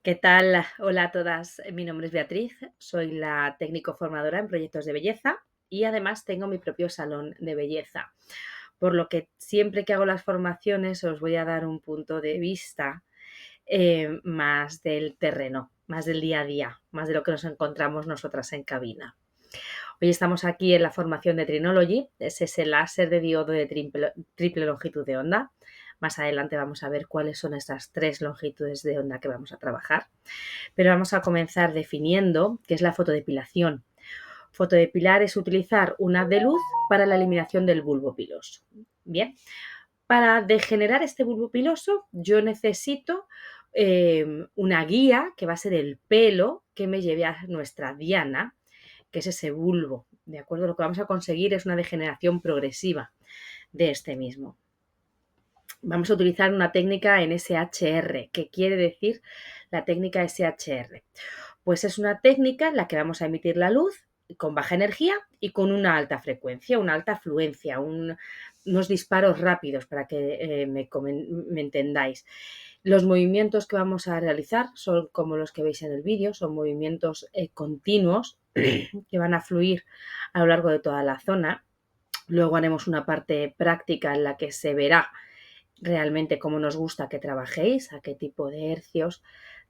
¿Qué tal? Hola a todas. Mi nombre es Beatriz, soy la técnico formadora en proyectos de belleza y además tengo mi propio salón de belleza. Por lo que siempre que hago las formaciones os voy a dar un punto de vista más del terreno, más del día a día, más de lo que nos encontramos nosotras en cabina. Hoy estamos aquí en la formación de Trinology, es ese láser de diodo de triple longitud de onda. Más adelante vamos a ver cuáles son estas tres longitudes de onda que vamos a trabajar. Pero vamos a comenzar definiendo qué es la fotodepilación. Fotodepilar es utilizar un haz de luz para la eliminación del bulbo piloso. Bien, para degenerar este bulbo piloso yo necesito una guía que va a ser el pelo que me lleve a nuestra diana, que es ese bulbo. ¿De acuerdo? Lo que vamos a conseguir es una degeneración progresiva de este mismo. Vamos a utilizar una técnica en SHR. ¿Qué quiere decir la técnica SHR? Pues es una técnica en la que vamos a emitir la luz con baja energía y con una alta frecuencia, una alta fluencia, unos disparos rápidos para que me entendáis. Los movimientos que vamos a realizar son como los que veis en el vídeo, son movimientos continuos que van a fluir a lo largo de toda la zona. Luego haremos una parte práctica en la que se verá realmente cómo nos gusta que trabajéis, a qué tipo de hercios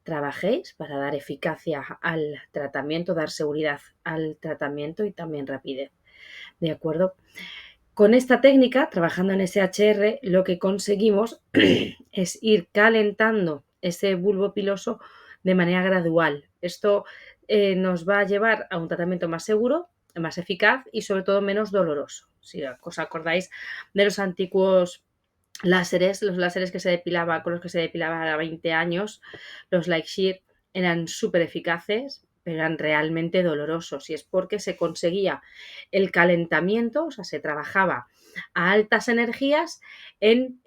trabajéis para dar eficacia al tratamiento, dar seguridad al tratamiento y también rapidez. ¿De acuerdo? Con esta técnica, trabajando en SHR, lo que conseguimos es ir calentando ese bulbo piloso de manera gradual. Esto nos va a llevar a un tratamiento más seguro, más eficaz y sobre todo menos doloroso. Si os acordáis de los antiguos láseres, los láseres que se depilaba, con los que se depilaba a 20 años, los Light Shear eran súper eficaces, pero eran realmente dolorosos, y es porque se conseguía el calentamiento, o sea, se trabajaba a altas energías en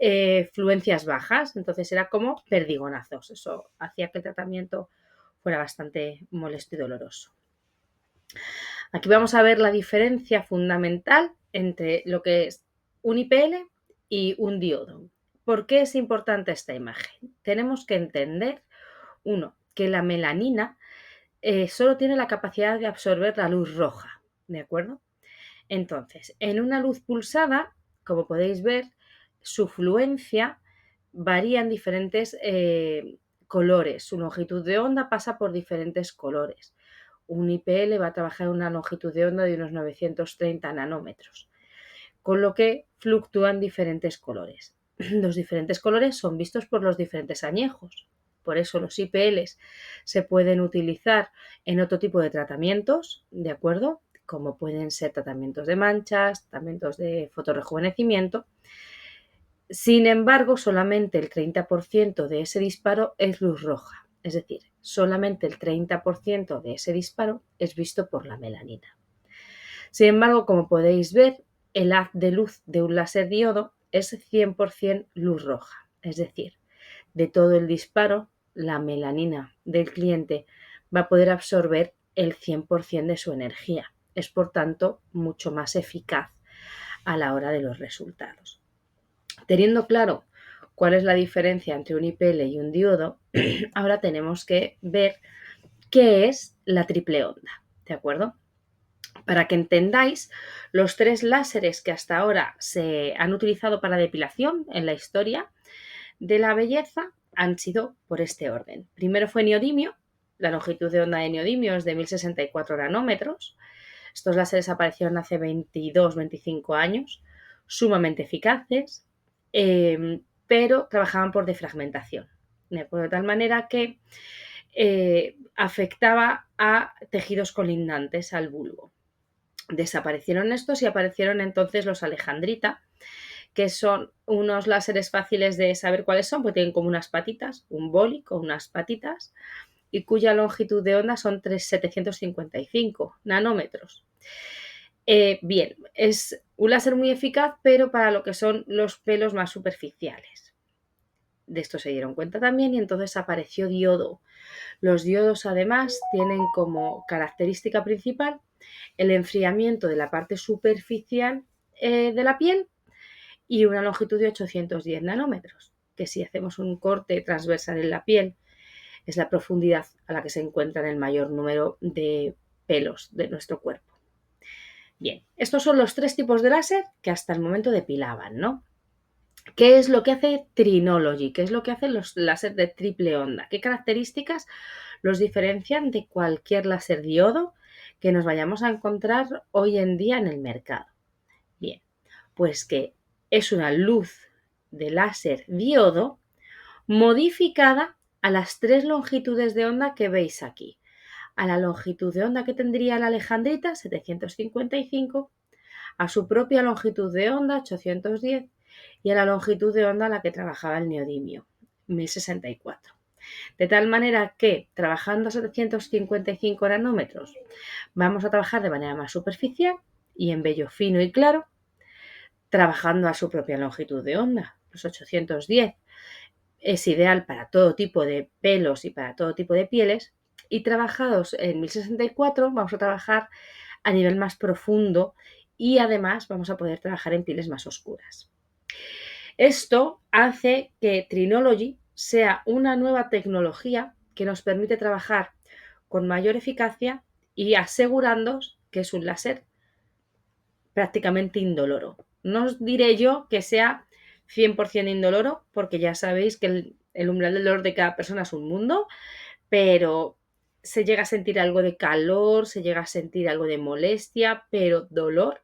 fluencias bajas, entonces era como perdigonazos, eso hacía que el tratamiento fuera bastante molesto y doloroso. Aquí vamos a ver la diferencia fundamental entre lo que es un IPL y un diodo. ¿Por qué es importante esta imagen? Tenemos que entender, uno, que la melanina solo tiene la capacidad de absorber la luz roja, ¿de acuerdo? Entonces, en una luz pulsada, como podéis ver, su fluencia varía en diferentes colores, su longitud de onda pasa por diferentes colores. Un IPL va a trabajar una longitud de onda de unos 930 nanómetros, con lo que fluctúan diferentes colores. Los diferentes colores son vistos por los diferentes añejos. Por eso los IPLs se pueden utilizar en otro tipo de tratamientos, ¿de acuerdo? Como pueden ser tratamientos de manchas, tratamientos de fotorrejuvenecimiento. Sin embargo, solamente el 30% de ese disparo es luz roja. Es decir, solamente el 30% de ese disparo es visto por la melanina. Sin embargo, como podéis ver, el haz de luz de un láser diodo es 100% luz roja. Es decir, de todo el disparo, la melanina del cliente va a poder absorber el 100% de su energía. Es, por tanto, mucho más eficaz a la hora de los resultados. Teniendo claro cuál es la diferencia entre un IPL y un diodo, ahora tenemos que ver qué es la triple onda, ¿de acuerdo? Para que entendáis, los tres láseres que hasta ahora se han utilizado para depilación en la historia de la belleza han sido por este orden. Primero fue neodimio, la longitud de onda de neodimio es de 1064 nanómetros. Estos láseres aparecieron hace 22-25 años, sumamente eficaces, pero trabajaban por defragmentación, de tal manera que afectaba a tejidos colindantes al bulbo. Desaparecieron estos y aparecieron entonces los alejandrita, que son unos láseres fáciles de saber cuáles son, porque tienen como unas patitas, un boli con unas patitas, y cuya longitud de onda son 755 nanómetros. Bien, es un láser muy eficaz, pero para lo que son los pelos más superficiales. De esto se dieron cuenta también y entonces apareció diodo. Los diodos además tienen como característica principal el enfriamiento de la parte superficial de la piel y una longitud de 810 nanómetros, que si hacemos un corte transversal en la piel es la profundidad a la que se encuentran el mayor número de pelos de nuestro cuerpo. Bien, estos son los 3 tipos de láser que hasta el momento depilaban, ¿no? ¿Qué es lo que hace Trinology? ¿Qué es lo que hacen los láser de triple onda? ¿Qué características los diferencian de cualquier láser diodo que nos vayamos a encontrar hoy en día en el mercado? Bien, pues que es una luz de láser diodo modificada a las 3 longitudes de onda que veis aquí. A la longitud de onda que tendría la alejandrita, 755, a su propia longitud de onda, 810, y a la longitud de onda a la que trabajaba el neodimio, 1064. De tal manera que, trabajando a 755 nanómetros, vamos a trabajar de manera más superficial y en vello fino y claro, trabajando a su propia longitud de onda, los 810. Es ideal para todo tipo de pelos y para todo tipo de pieles, y trabajados en 1064 vamos a trabajar a nivel más profundo y además vamos a poder trabajar en pieles más oscuras. Esto hace que Trinology sea una nueva tecnología que nos permite trabajar con mayor eficacia y asegurando que es un láser prácticamente indoloro. No os diré yo que sea 100% indoloro, porque ya sabéis que el umbral del dolor de cada persona es un mundo, pero se llega a sentir algo de calor, se llega a sentir algo de molestia, pero dolor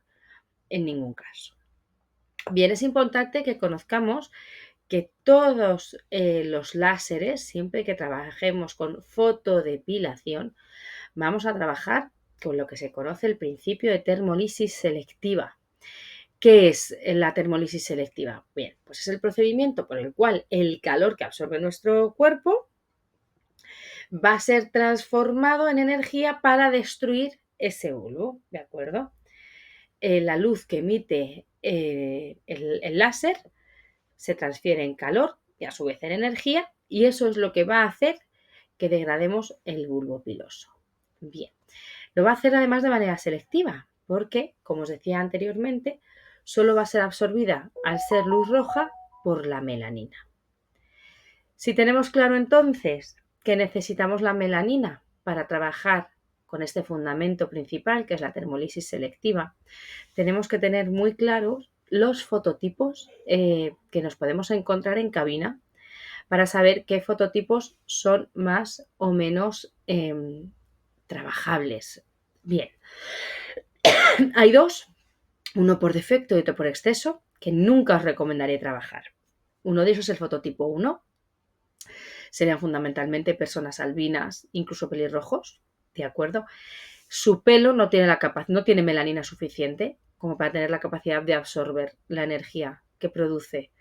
en ningún caso. Bien, es importante que conozcamos que todos los láseres, siempre que trabajemos con fotodepilación, vamos a trabajar con lo que se conoce el principio de termolisis selectiva. ¿Qué es la termolisis selectiva? Bien, pues es el procedimiento por el cual el calor que absorbe nuestro cuerpo va a ser transformado en energía para destruir ese bulbo, ¿de acuerdo? La luz que emite el láser se transfiere en calor y a su vez en energía, y eso es lo que va a hacer que degrademos el bulbo piloso. Bien, lo va a hacer además de manera selectiva, porque, como os decía anteriormente, solo va a ser absorbida al ser luz roja por la melanina. Si tenemos claro entonces que necesitamos la melanina para trabajar con este fundamento principal, que es la termolisis selectiva, tenemos que tener muy claros los fototipos que nos podemos encontrar en cabina para saber qué fototipos son más o menos trabajables. Bien, hay dos, uno por defecto y otro por exceso, que nunca os recomendaré trabajar. Uno de esos es el fototipo 1. Serían fundamentalmente personas albinas, incluso pelirrojos, ¿de acuerdo? Su pelo no tiene melanina suficiente como para tener la capacidad de absorber la energía que produce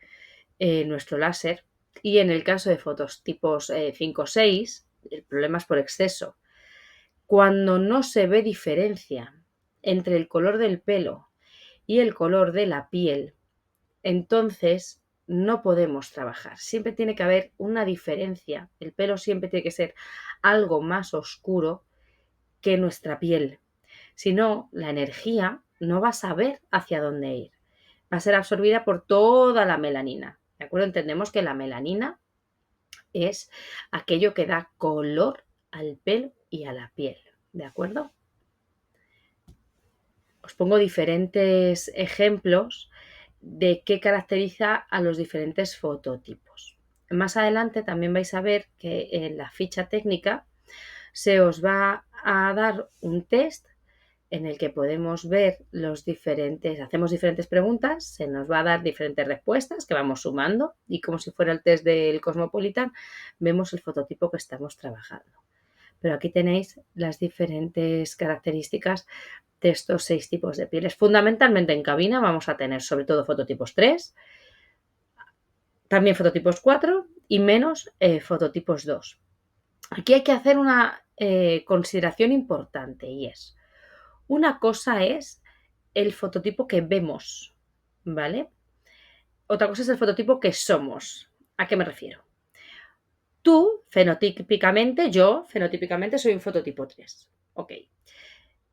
nuestro láser. Y en el caso de fototipos 5 o 6, el problema es por exceso. Cuando no se ve diferencia entre el color del pelo y el color de la piel, entonces no podemos trabajar. Siempre tiene que haber una diferencia. El pelo siempre tiene que ser algo más oscuro que nuestra piel. Si no, la energía no va a saber hacia dónde ir. Va a ser absorbida por toda la melanina. ¿De acuerdo? Entendemos que la melanina es aquello que da color al pelo y a la piel. ¿De acuerdo? Os pongo diferentes ejemplos de qué caracteriza a los diferentes fototipos. Más adelante también vais a ver que en la ficha técnica se os va a dar un test en el que podemos ver hacemos diferentes preguntas, se nos va a dar diferentes respuestas que vamos sumando y como si fuera el test del Cosmopolitan, vemos el fototipo que estamos trabajando. Pero aquí tenéis las diferentes características de estos 6 tipos de pieles. Fundamentalmente en cabina vamos a tener sobre todo fototipos 3, también fototipos 4 y menos fototipos 2. Aquí hay que hacer una consideración importante y es, una cosa es el fototipo que vemos, ¿vale? Otra cosa es el fototipo que somos. ¿A qué me refiero? Yo fenotípicamente soy un fototipo 3. Ok.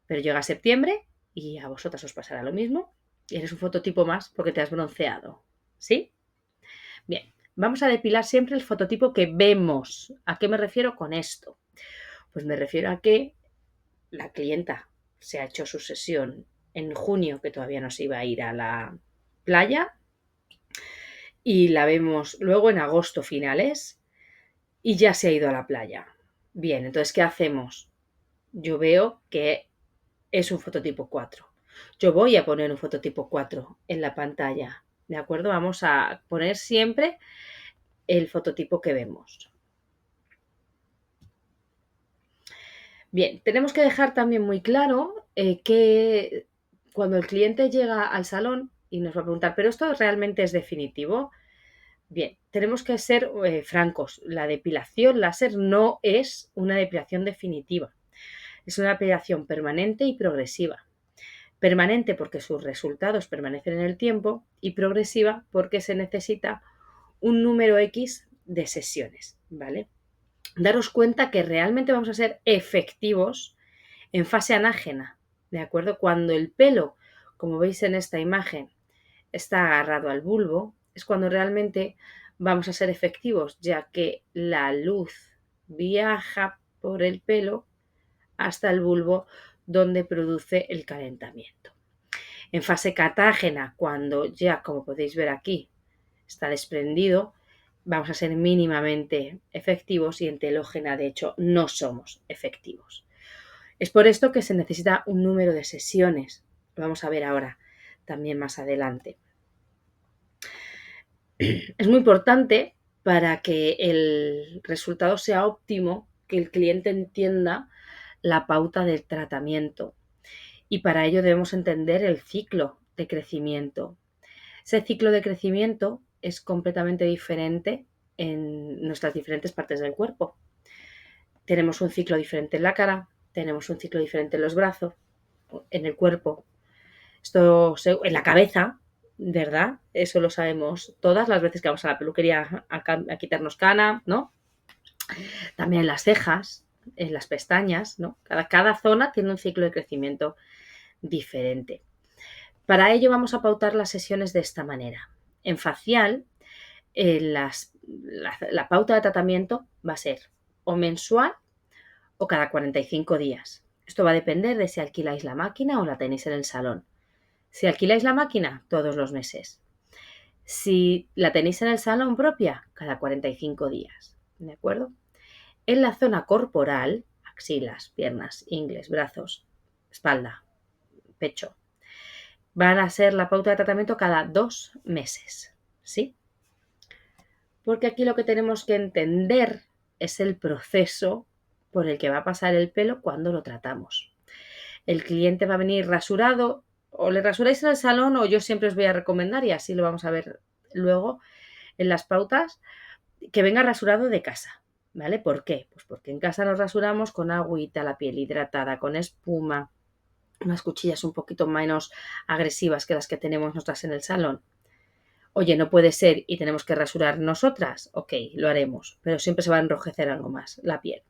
Pero llega septiembre y a vosotras os pasará lo mismo y eres un fototipo más porque te has bronceado. ¿Sí? Bien. Vamos a depilar siempre el fototipo que vemos. ¿A qué me refiero con esto? Pues me refiero a que la clienta se ha hecho su sesión en junio, que todavía no se iba a ir a la playa, y la vemos luego en agosto finales y ya se ha ido a la playa. Bien, entonces, ¿qué hacemos? Yo veo que es un fototipo 4. Yo voy a poner un fototipo 4 en la pantalla, ¿de acuerdo? Vamos a poner siempre el fototipo que vemos. Bien, tenemos que dejar también muy claro que cuando el cliente llega al salón y nos va a preguntar, ¿pero esto realmente es definitivo? Bien, tenemos que ser francos. La depilación láser no es una depilación definitiva. Es una depilación permanente y progresiva. Permanente porque sus resultados permanecen en el tiempo y progresiva porque se necesita un número X de sesiones, ¿vale? Daros cuenta que realmente vamos a ser efectivos en fase anágena, ¿de acuerdo? Cuando el pelo, como veis en esta imagen, está agarrado al bulbo, es cuando realmente vamos a ser efectivos, ya que la luz viaja por el pelo hasta el bulbo donde produce el calentamiento. En fase catágena, cuando ya, como podéis ver aquí, está desprendido, vamos a ser mínimamente efectivos y en telógena, de hecho, no somos efectivos. Es por esto que se necesita un número de sesiones. Lo vamos a ver ahora, también más adelante. Es muy importante para que el resultado sea óptimo, que el cliente entienda la pauta del tratamiento. Y para ello debemos entender el ciclo de crecimiento. Ese ciclo de crecimiento es completamente diferente en nuestras diferentes partes del cuerpo. Tenemos un ciclo diferente en la cara, tenemos un ciclo diferente en los brazos, en el cuerpo, en la cabeza, ¿verdad? Eso lo sabemos todas las veces que vamos a la peluquería a quitarnos cana, ¿no? También en las cejas, en las pestañas, ¿no? Cada zona tiene un ciclo de crecimiento diferente. Para ello vamos a pautar las sesiones de esta manera. En facial, la pauta de tratamiento va a ser o mensual o cada 45 días. Esto va a depender de si alquiláis la máquina o la tenéis en el salón. Si alquiláis la máquina, todos los meses. Si la tenéis en el salón propia, cada 45 días. ¿De acuerdo? En la zona corporal, axilas, piernas, ingles, brazos, espalda, pecho, van a ser la pauta de tratamiento cada 2 meses. ¿Sí? Porque aquí lo que tenemos que entender es el proceso por el que va a pasar el pelo cuando lo tratamos. El cliente va a venir rasurado, o le rasuráis en el salón o yo siempre os voy a recomendar, y así lo vamos a ver luego en las pautas, que venga rasurado de casa, ¿vale? ¿Por qué? Pues porque en casa nos rasuramos con agüita, la piel hidratada, con espuma, unas cuchillas un poquito menos agresivas que las que tenemos nosotras en el salón. Oye, no puede ser y tenemos que rasurar nosotras, ok, lo haremos, pero siempre se va a enrojecer algo más la piel.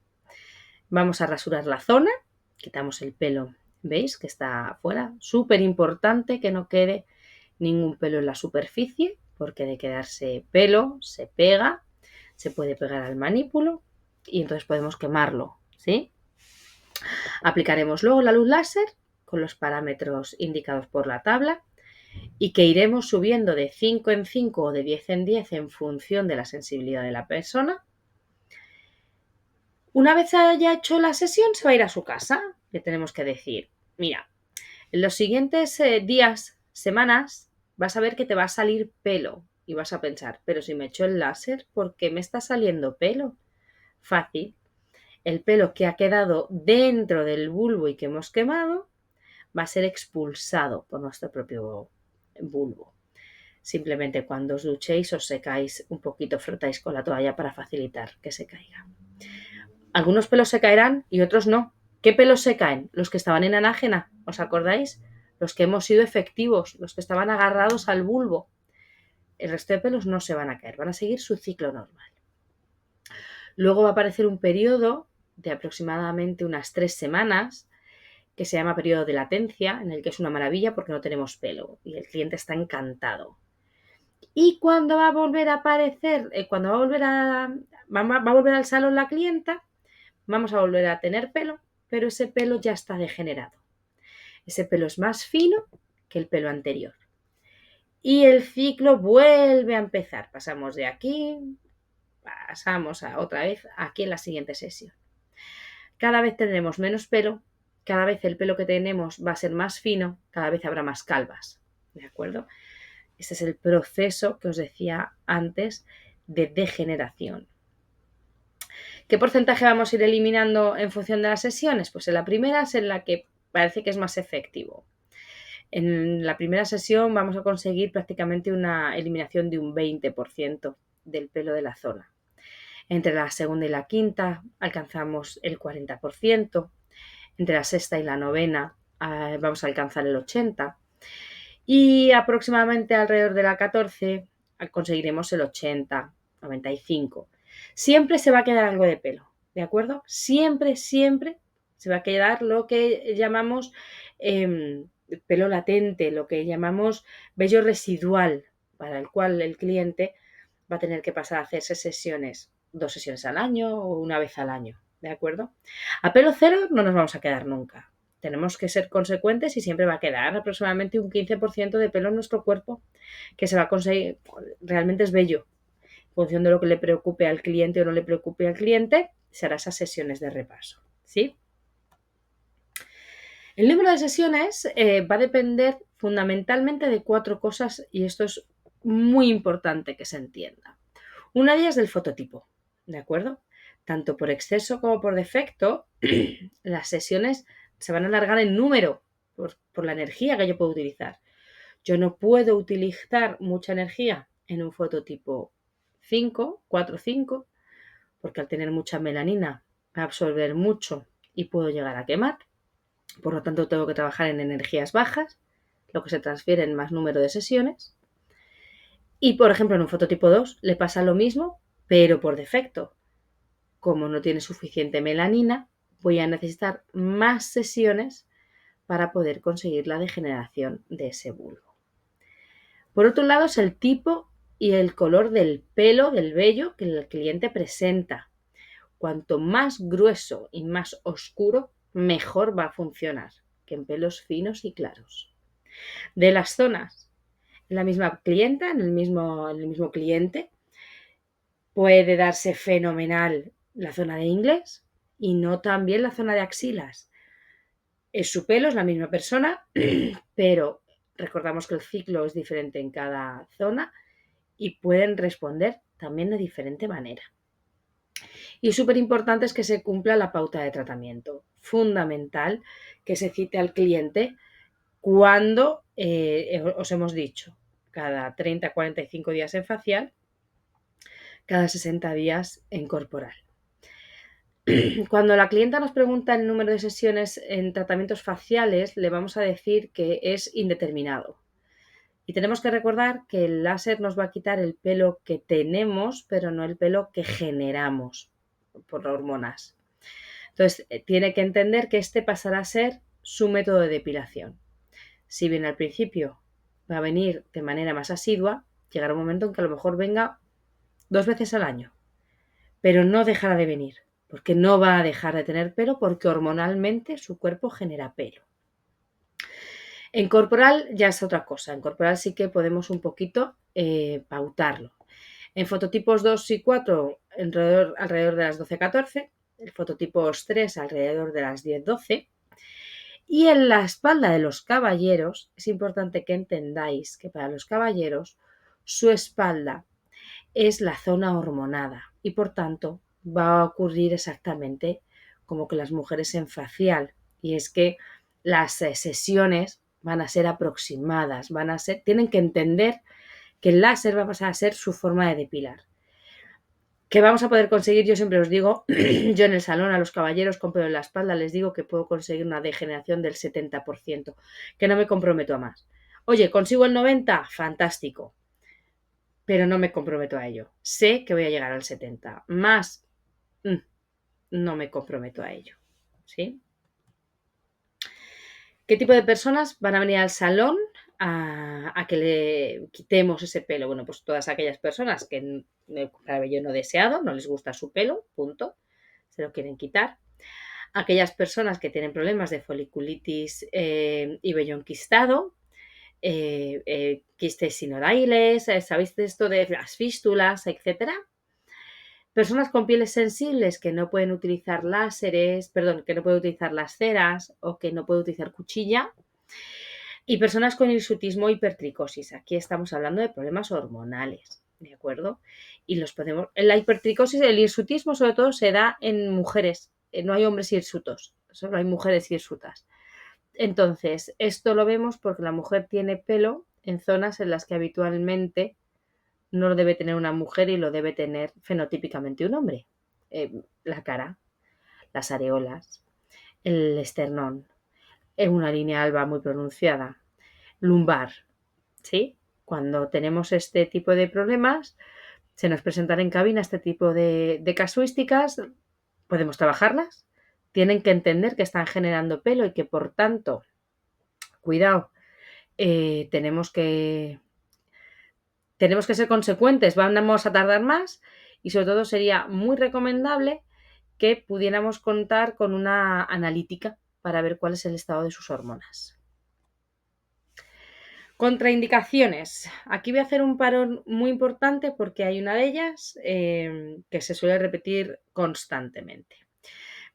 Vamos a rasurar la zona, quitamos el pelo, ¿veis? Que está afuera. Súper importante que no quede ningún pelo en la superficie, porque de quedarse pelo se pega, se puede pegar al manípulo y entonces podemos quemarlo, ¿sí? Aplicaremos luego la luz láser con los parámetros indicados por la tabla y que iremos subiendo de 5 en 5 o de 10 en 10 en función de la sensibilidad de la persona. Una vez haya hecho la sesión, se va a ir a su casa. Le tenemos que decir, mira, en los siguientes días, semanas, vas a ver que te va a salir pelo. Y vas a pensar, pero si me echo el láser, ¿por qué me está saliendo pelo? Fácil. El pelo que ha quedado dentro del bulbo y que hemos quemado va a ser expulsado por nuestro propio bulbo. Simplemente cuando os duchéis os secáis un poquito, frotáis con la toalla para facilitar que se caiga. Algunos pelos se caerán y otros no. ¿Qué pelos se caen? Los que estaban en anágena, ¿os acordáis? Los que hemos sido efectivos, los que estaban agarrados al bulbo. El resto de pelos no se van a caer, van a seguir su ciclo normal. Luego va a aparecer un periodo de aproximadamente unas 3 semanas que se llama periodo de latencia, en el que es una maravilla porque no tenemos pelo y el cliente está encantado. Y cuando va a volver a aparecer, cuando va a volver al salón la clienta, vamos a volver a tener pelo, pero ese pelo ya está degenerado. Ese pelo es más fino que el pelo anterior. Y el ciclo vuelve a empezar. Pasamos de aquí, pasamos otra vez aquí en la siguiente sesión. Cada vez tendremos menos pelo, cada vez el pelo que tenemos va a ser más fino, cada vez habrá más calvas. ¿De acuerdo? Este es el proceso que os decía antes de degeneración. ¿Qué porcentaje vamos a ir eliminando en función de las sesiones? Pues en la primera es en la que parece que es más efectivo. En la primera sesión vamos a conseguir prácticamente una eliminación de un 20% del pelo de la zona. Entre la segunda y la quinta alcanzamos el 40%. Entre la sexta y la novena vamos a alcanzar el 80%. Y aproximadamente alrededor de la 14 conseguiremos el 80, 95. Siempre se va a quedar algo de pelo, ¿de acuerdo? Siempre se va a quedar lo que llamamos pelo latente, lo que llamamos vello residual, para el cual el cliente va a tener que pasar a hacerse sesiones, 2 sesiones al año o una vez al año, ¿de acuerdo? A pelo cero no nos vamos a quedar nunca. Tenemos que ser consecuentes y siempre va a quedar aproximadamente un 15% de pelo en nuestro cuerpo que se va a conseguir, realmente es bello. En función de lo que le preocupe al cliente o no le preocupe al cliente, se hará esas sesiones de repaso, ¿sí? El número de sesiones va a depender fundamentalmente de 4 cosas y esto es muy importante que se entienda. Una de ellas del fototipo, ¿de acuerdo? Tanto por exceso como por defecto, las sesiones se van a alargar en número por la energía que yo puedo utilizar. Yo no puedo utilizar mucha energía en un fototipo 5, 4, 5, porque al tener mucha melanina va a absorber mucho y puedo llegar a quemar. Por lo tanto, tengo que trabajar en energías bajas, lo que se transfiere en más número de sesiones. Y, por ejemplo, en un fototipo 2 le pasa lo mismo, pero por defecto. Como no tiene suficiente melanina, voy a necesitar más sesiones para poder conseguir la degeneración de ese bulbo. Por otro lado, es el tipo y el color del pelo, del vello que el cliente presenta. Cuanto más grueso y más oscuro, mejor va a funcionar que en pelos finos y claros. De las zonas, la misma clienta, en el mismo cliente, puede darse fenomenal la zona de inglés y no también la zona de axilas. Es su pelo, es la misma persona, pero recordamos que el ciclo es diferente en cada zona y pueden responder también de diferente manera. Y súper importante es que se cumpla la pauta de tratamiento. Fundamental que se cite al cliente cuando os hemos dicho, cada 30-45 días en facial, cada 60 días en corporal. Cuando la clienta nos pregunta el número de sesiones en tratamientos faciales, le vamos a decir que es indeterminado. Y tenemos que recordar que el láser nos va a quitar el pelo que tenemos, pero no el pelo que generamos por hormonas. Entonces, tiene que entender que este pasará a ser su método de depilación. Si bien al principio va a venir de manera más asidua, llegará un momento en que a lo mejor venga 2 veces al año, pero no dejará de venir, porque no va a dejar de tener pelo porque hormonalmente su cuerpo genera pelo. En corporal ya es otra cosa, en corporal sí que podemos un poquito pautarlo. En fototipos 2 y 4 alrededor de las 12-14, en fototipos 3 alrededor de las 10-12. Y en la espalda de los caballeros es importante que entendáis que para los caballeros su espalda es la zona hormonada y por tanto va a ocurrir exactamente como que las mujeres en facial, y es que las sesiones van a ser aproximadas, tienen que entender que el láser va a pasar a ser su forma de depilar. ¿Qué vamos a poder conseguir? Yo siempre os digo, yo en el salón a los caballeros con pelo en la espalda les digo que puedo conseguir una degeneración del 70%, que no me comprometo a más. Oye, ¿consigo el 90%? Fantástico, pero no me comprometo a ello. Sé que voy a llegar al 70%, más no me comprometo a ello, ¿sí? ¿Qué tipo de personas van a venir al salón a que le quitemos ese pelo. Bueno, pues todas aquellas personas que el cabello no deseado, no les gusta su pelo, punto, se lo quieren quitar. Aquellas personas que tienen problemas de foliculitis y vello enquistado, quistes sinoviales, ¿sabéis de esto de las fístulas, etcétera? Personas con pieles sensibles que no pueden utilizar láseres, perdón, que no pueden utilizar las ceras o que no pueden utilizar cuchilla. Y personas con hirsutismo o hipertricosis. Aquí estamos hablando de problemas hormonales, ¿de acuerdo? Y los podemos. La hipertricosis, el hirsutismo sobre todo se da en mujeres. No hay hombres hirsutos, solo hay mujeres hirsutas. Entonces, esto lo vemos porque la mujer tiene pelo en zonas en las que habitualmente no lo debe tener una mujer y lo debe tener fenotípicamente un hombre. La cara, las areolas, el esternón, una línea alba muy pronunciada, lumbar, ¿sí? Cuando tenemos este tipo de problemas, se nos presentan en cabina este tipo de casuísticas, podemos trabajarlas, tienen que entender que están generando pelo y que por tanto, cuidado, tenemos que ser consecuentes, vamos a tardar más y sobre todo sería muy recomendable que pudiéramos contar con una analítica para ver cuál es el estado de sus hormonas. Contraindicaciones. Aquí voy a hacer un parón muy importante porque hay una de ellas que se suele repetir constantemente.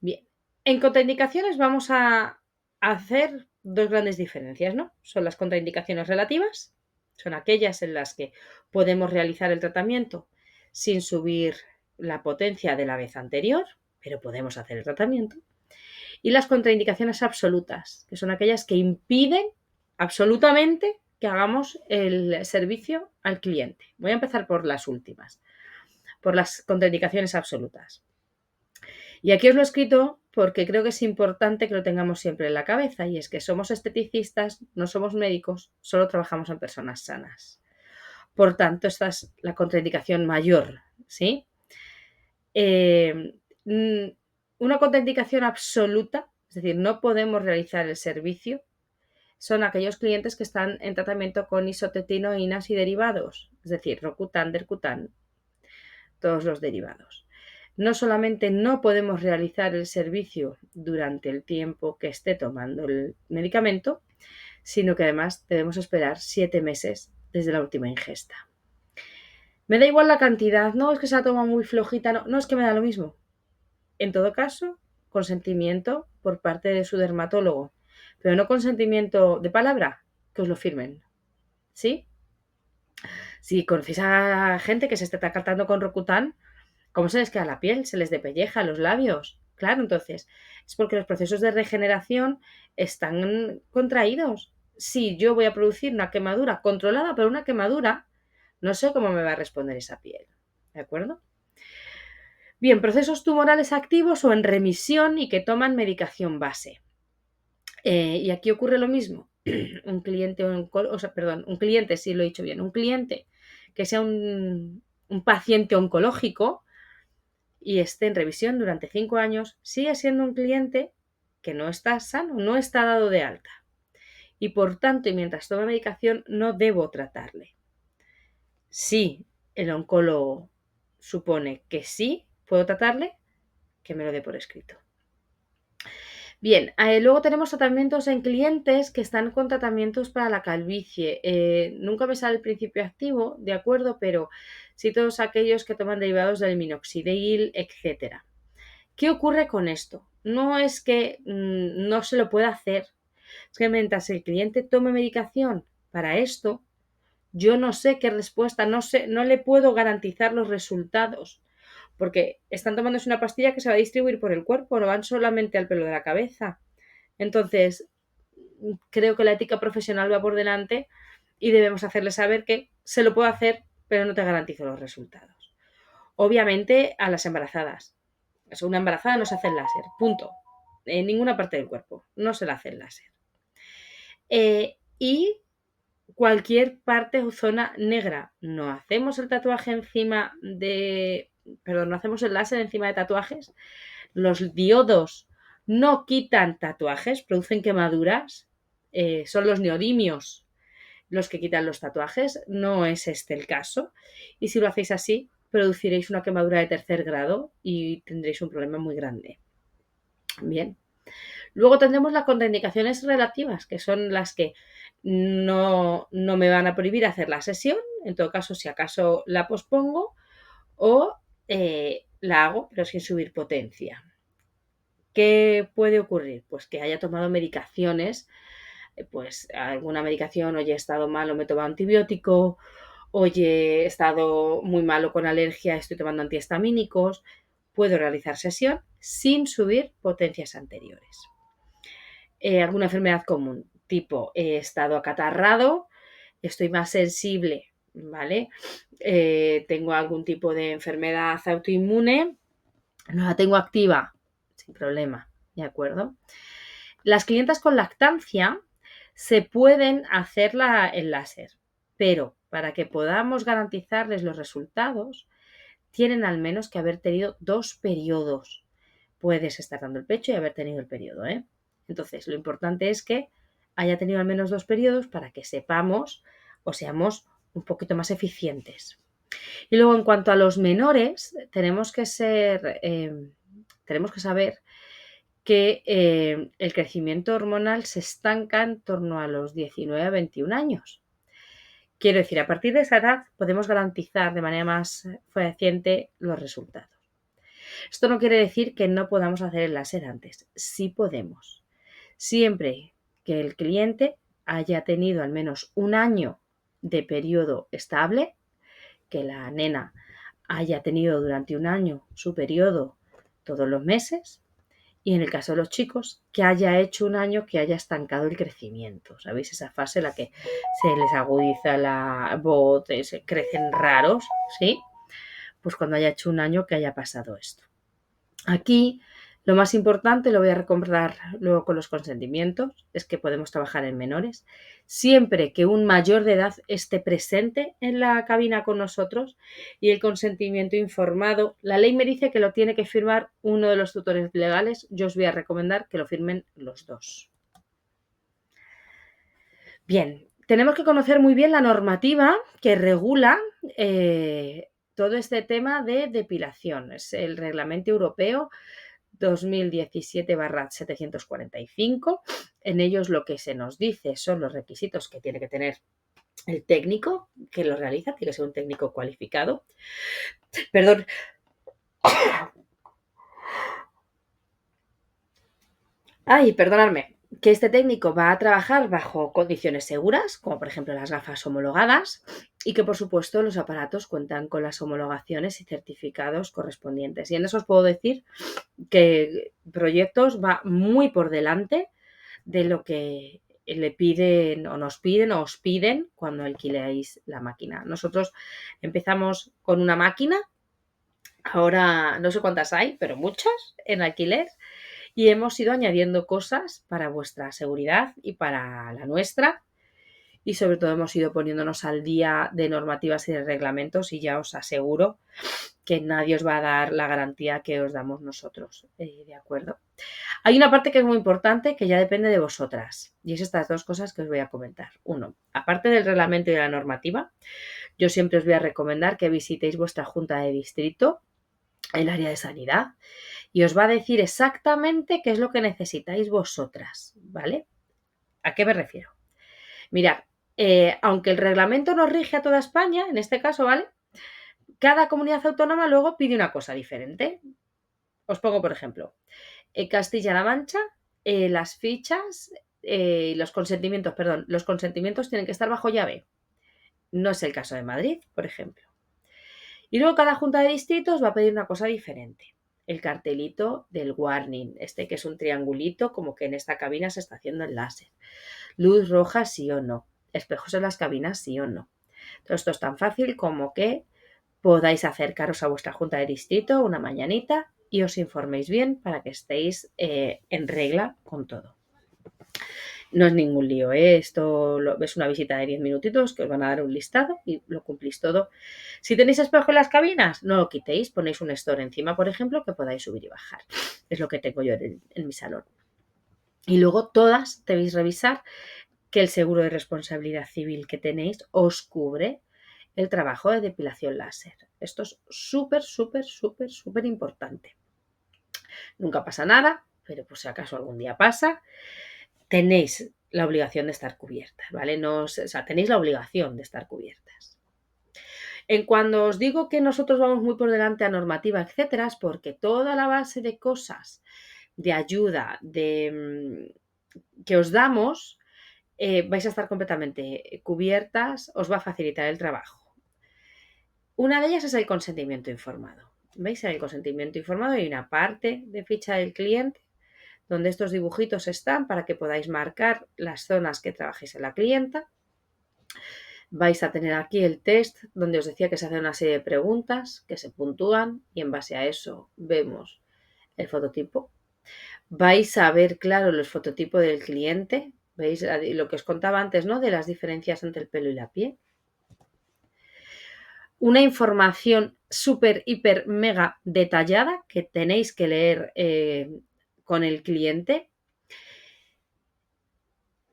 Bien, en contraindicaciones vamos a hacer dos grandes diferencias, ¿no? Son las contraindicaciones relativas, son aquellas en las que podemos realizar el tratamiento sin subir la potencia de la vez anterior, pero podemos hacer el tratamiento. Y las contraindicaciones absolutas, que son aquellas que impiden absolutamente que hagamos el servicio al cliente. Voy a empezar por las últimas, por las contraindicaciones absolutas. Y aquí os lo he escrito porque creo que es importante que lo tengamos siempre en la cabeza, y es que somos esteticistas, no somos médicos, solo trabajamos en personas sanas. Por tanto, esta es la contraindicación mayor, ¿sí? Una contraindicación absoluta, es decir, no podemos realizar el servicio, son aquellos clientes que están en tratamiento con isotretinoínas y derivados, es decir, Rocutan, Dercutan, todos los derivados. No solamente no podemos realizar el servicio durante el tiempo que esté tomando el medicamento, sino que además debemos esperar 7 meses desde la última ingesta. Me da igual la cantidad, no es que se la toma muy flojita, no es que me da lo mismo. En todo caso, consentimiento por parte de su dermatólogo, pero no consentimiento de palabra, que os lo firmen, ¿sí? Si conocéis a gente que se está tratando con Rocutan, ¿cómo se les queda la piel? Se les despelleja los labios. Claro, entonces, es porque los procesos de regeneración están contraídos. Si yo voy a producir una quemadura controlada, pero una quemadura, no sé cómo me va a responder esa piel. ¿De acuerdo? Bien, procesos tumorales activos o en remisión y que toman medicación base. Y aquí ocurre lo mismo. Un cliente, un cliente, sí lo he dicho bien, un cliente que sea un paciente oncológico y esté en revisión durante 5 años, sigue siendo un cliente que no está sano, no está dado de alta. Y por tanto, y mientras toma medicación, no debo tratarle. Si el oncólogo supone que sí puedo tratarle, que me lo dé por escrito. Bien, luego tenemos tratamientos en clientes que están con tratamientos para la calvicie. Nunca me sale el principio activo, de acuerdo, pero sí todos aquellos que toman derivados del minoxidil, etc. ¿Qué ocurre con esto? No es que no se lo pueda hacer, es que mientras el cliente tome medicación para esto, yo no sé qué respuesta, no le puedo garantizar los resultados, porque están tomándose una pastilla que se va a distribuir por el cuerpo, no van solamente al pelo de la cabeza. Entonces, creo que la ética profesional va por delante y debemos hacerle saber que se lo puedo hacer, pero no te garantizo los resultados. Obviamente, a las embarazadas. Una embarazada no se hace el láser, punto. En ninguna parte del cuerpo no se le hace el láser. Y cualquier parte o zona negra. No hacemos el tatuaje encima de... Perdón, no hacemos el láser encima de tatuajes. Los diodos no quitan tatuajes, producen quemaduras. Son los neodimios los que quitan los tatuajes. No es este el caso. Y si lo hacéis así, produciréis una quemadura de tercer grado y tendréis un problema muy grande. Bien. Luego tendremos las contraindicaciones relativas, que son las que no me van a prohibir hacer la sesión. En todo caso, si acaso la pospongo o la hago, pero sin subir potencia. ¿Qué puede ocurrir? Pues que haya tomado medicaciones, pues alguna medicación, oye, he estado mal o me he tomado antibiótico, oye, he estado muy malo con alergia, estoy tomando antihistamínicos. Puedo realizar sesión sin subir potencias anteriores. Alguna enfermedad común, tipo he estado acatarrado, estoy más sensible, ¿vale? Tengo algún tipo de enfermedad autoinmune, no la tengo activa, sin problema, ¿de acuerdo? Las clientas con lactancia se pueden hacer el láser, pero para que podamos garantizarles los resultados, tienen al menos que haber tenido 2 periodos. Puedes estar dando el pecho y haber tenido el periodo, ¿eh? Entonces, lo importante es que haya tenido al menos 2 periodos para que sepamos o seamos un poquito más eficientes. Y luego, en cuanto a los menores, tenemos que saber que el crecimiento hormonal se estanca en torno a los 19 a 21 años. Quiero decir, a partir de esa edad podemos garantizar de manera más fehaciente los resultados. Esto no quiere decir que no podamos hacer el láser antes. Sí podemos. Siempre que el cliente haya tenido al menos un año de periodo estable, que la nena haya tenido durante un año su periodo todos los meses, y en el caso de los chicos, que haya hecho un año que haya estancado el crecimiento. ¿Sabéis? Esa fase en la que se les agudiza la voz, se crecen raros, ¿sí? Pues cuando haya hecho un año que haya pasado esto. Aquí lo más importante, lo voy a recordar luego con los consentimientos, es que podemos trabajar en menores siempre que un mayor de edad esté presente en la cabina con nosotros, y el consentimiento informado, la ley me dice que lo tiene que firmar uno de los tutores legales. Yo os voy a recomendar que lo firmen los dos. Bien, tenemos que conocer muy bien la normativa que regula todo este tema de depilación. Es el Reglamento Europeo 2017/745. En ellos lo que se nos dice son los requisitos que tiene que tener el técnico que lo realiza, tiene que ser un técnico cualificado. Perdón. Ay, perdonadme. Que este técnico va a trabajar bajo condiciones seguras, como por ejemplo las gafas homologadas, y que por supuesto los aparatos cuentan con las homologaciones y certificados correspondientes. Y en eso os puedo decir que Proyectos va muy por delante de lo que le piden o nos piden o os piden cuando alquiléis la máquina. Nosotros empezamos con una máquina, ahora no sé cuántas hay, pero muchas en alquiler, y hemos ido añadiendo cosas para vuestra seguridad y para la nuestra, y sobre todo hemos ido poniéndonos al día de normativas y de reglamentos, y ya os aseguro que nadie os va a dar la garantía que os damos nosotros, ¿de acuerdo? Hay una parte que es muy importante que ya depende de vosotras, y es estas dos cosas que os voy a comentar. Uno, aparte del reglamento y de la normativa, yo siempre os voy a recomendar que visitéis vuestra junta de distrito, el área de sanidad, y os va a decir exactamente qué es lo que necesitáis vosotras, ¿vale? ¿A qué me refiero? Mirad, aunque el reglamento nos rige a toda España, en este caso, ¿vale? Cada comunidad autónoma luego pide una cosa diferente. Os pongo, por ejemplo, en Castilla-La Mancha, las fichas, los consentimientos tienen que estar bajo llave. No es el caso de Madrid, por ejemplo. Y luego cada junta de distritos va a pedir una cosa diferente. El cartelito del warning, que es un triangulito, como que en esta cabina se está haciendo el láser. Luz roja, sí o no. Espejos en las cabinas, sí o no. Todo esto es tan fácil como que podáis acercaros a vuestra junta de distrito una mañanita y os informéis bien para que estéis en regla con todo. No es ningún lío, ¿eh? Esto es una visita de 10 minutitos que os van a dar un listado y lo cumplís todo. Si tenéis espejo en las cabinas, no lo quitéis, ponéis un store encima, por ejemplo, que podáis subir y bajar. Es lo que tengo yo en mi salón. Y luego todas debéis revisar que el seguro de responsabilidad civil que tenéis os cubre el trabajo de depilación láser. Esto es súper, súper, súper, súper importante. Nunca pasa nada, pero por si acaso algún día pasa, tenéis la obligación de estar cubiertas, ¿vale? Tenéis la obligación de estar cubiertas. En cuando os digo que nosotros vamos muy por delante a normativa, etcétera, es porque toda la base de cosas, de ayuda, que os damos, vais a estar completamente cubiertas, os va a facilitar el trabajo. Una de ellas es el consentimiento informado. ¿Veis? En el consentimiento informado hay una parte de ficha del cliente donde estos dibujitos están para que podáis marcar las zonas que trabajéis en la clienta. Vais a tener aquí el test donde os decía que se hace una serie de preguntas que se puntúan y en base a eso vemos el fototipo. Vais a ver, claro, los fototipos del cliente. ¿Veis lo que os contaba antes, ¿no? De las diferencias entre el pelo y la piel. Una información súper, hiper, mega detallada que tenéis que leer con el cliente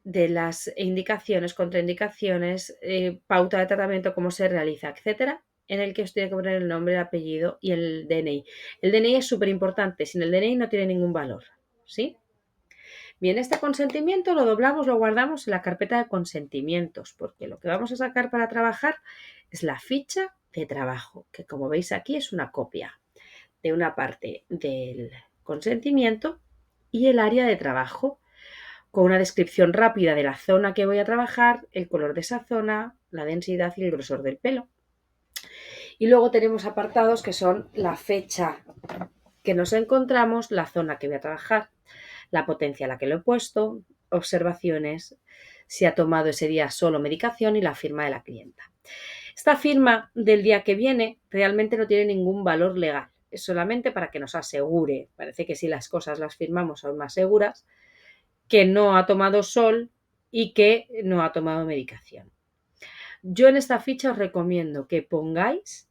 de las indicaciones, contraindicaciones, pauta de tratamiento, cómo se realiza, etcétera, en el que os tiene que poner el nombre, el apellido y el DNI. El DNI es súper importante, sin el DNI no tiene ningún valor, ¿sí? Bien, este consentimiento lo doblamos, lo guardamos en la carpeta de consentimientos, porque lo que vamos a sacar para trabajar es la ficha de trabajo, que como veis aquí es una copia de una parte del consentimiento y el área de trabajo, con una descripción rápida de la zona que voy a trabajar, el color de esa zona, la densidad y el grosor del pelo. Y luego tenemos apartados que son la fecha que nos encontramos, la zona que voy a trabajar, la potencia a la que lo he puesto, observaciones, si ha tomado ese día solo medicación y la firma de la clienta. Esta firma del día que viene realmente no tiene ningún valor legal, es solamente para que nos asegure, parece que si las cosas las firmamos son más seguras, que no ha tomado sol y que no ha tomado medicación. Yo en esta ficha os recomiendo que pongáis,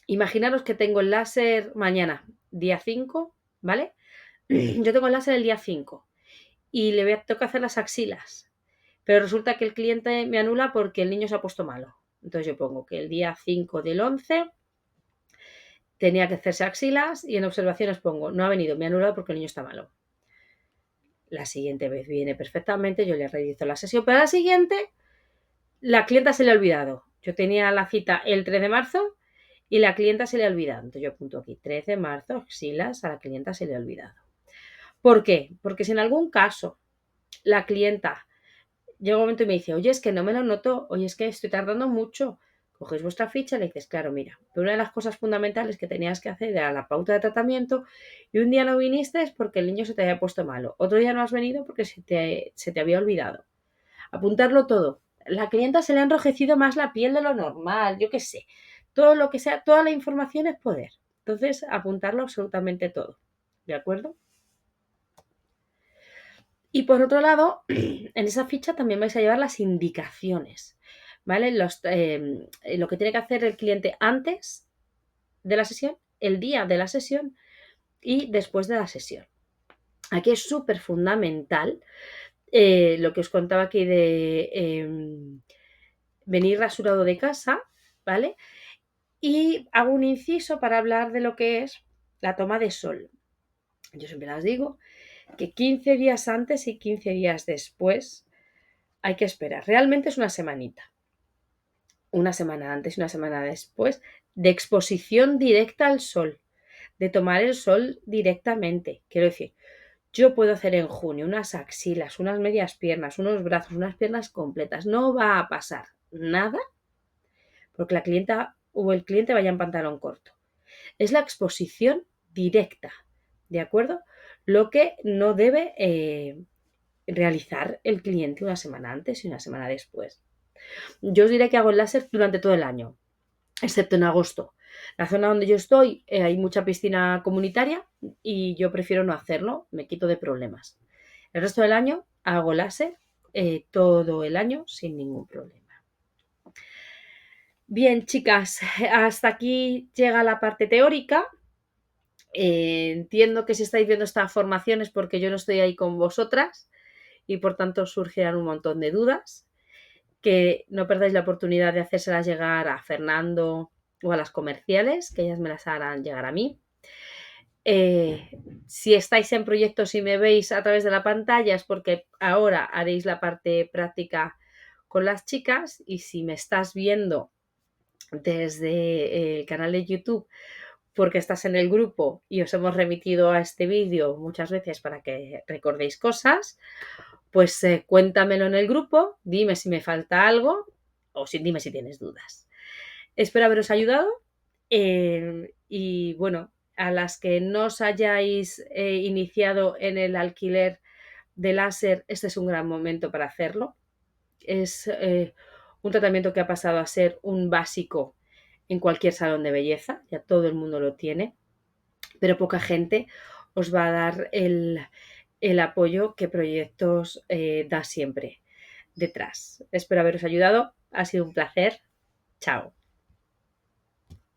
imaginaros que tengo el láser mañana, día 5, ¿vale? Yo tengo el láser el día 5 y tengo que hacer las axilas, pero resulta que el cliente me anula porque el niño se ha puesto malo. Entonces yo pongo que el día 5 del 11 tenía que hacerse axilas y en observaciones pongo, no ha venido, me ha anulado porque el niño está malo. La siguiente vez viene perfectamente, yo le realizo la sesión, pero a la siguiente la clienta se le ha olvidado. Yo tenía la cita el 3 de marzo y la clienta se le ha olvidado. Entonces yo apunto aquí 3 de marzo, axilas, a la clienta se le ha olvidado. ¿Por qué? Porque si en algún caso la clienta llega un momento y me dice, oye, es que no me lo noto, oye, es que estoy tardando mucho, cogéis vuestra ficha y le dices, claro, mira, pero una de las cosas fundamentales que tenías que hacer era la pauta de tratamiento y un día no viniste porque el niño se te había puesto malo, otro día no has venido porque se te había olvidado. Apuntarlo todo. La clienta se le ha enrojecido más la piel de lo normal, yo qué sé. Todo lo que sea, toda la información es poder. Entonces, apuntarlo absolutamente todo. ¿De acuerdo? Y por otro lado, en esa ficha también vais a llevar las indicaciones, ¿vale? Lo que tiene que hacer el cliente antes de la sesión, el día de la sesión y después de la sesión. Aquí es súper fundamental lo que os contaba aquí de venir rasurado de casa, ¿vale? Y hago un inciso para hablar de lo que es la toma de sol. Yo siempre las digo que 15 días antes y 15 días después hay que esperar. Realmente es una semanita. Una semana antes y una semana después de exposición directa al sol, de tomar el sol directamente. Quiero decir, yo puedo hacer en junio unas axilas, unas medias piernas, unos brazos, unas piernas completas. No va a pasar nada porque la clienta o el cliente vaya en pantalón corto. Es la exposición directa, ¿de acuerdo? Lo que no debe realizar el cliente una semana antes y una semana después. Yo os diré que hago el láser durante todo el año, excepto en agosto. La zona donde yo estoy hay mucha piscina comunitaria y yo prefiero no hacerlo, me quito de problemas. El resto del año hago láser todo el año sin ningún problema. Bien, chicas, hasta aquí llega la parte teórica. Entiendo que si estáis viendo esta formación es porque yo no estoy ahí con vosotras y por tanto surgirán un montón de dudas, que no perdáis la oportunidad de hacérselas llegar a Fernando o a las comerciales, que ellas me las harán llegar a mí. Si estáis en proyectos y me veis a través de la pantalla es porque ahora haréis la parte práctica con las chicas, y si me estás viendo desde el canal de YouTube porque estás en el grupo y os hemos remitido a este vídeo muchas veces para que recordéis cosas, pues cuéntamelo en el grupo, dime si me falta algo o dime si tienes dudas. Espero haberos ayudado, y bueno, a las que no os hayáis iniciado en el alquiler de láser, este es un gran momento para hacerlo. Es un tratamiento que ha pasado a ser un básico en cualquier salón de belleza, ya todo el mundo lo tiene, pero poca gente os va a dar el apoyo que Proyectos da siempre detrás. Espero haberos ayudado, ha sido un placer. Chao.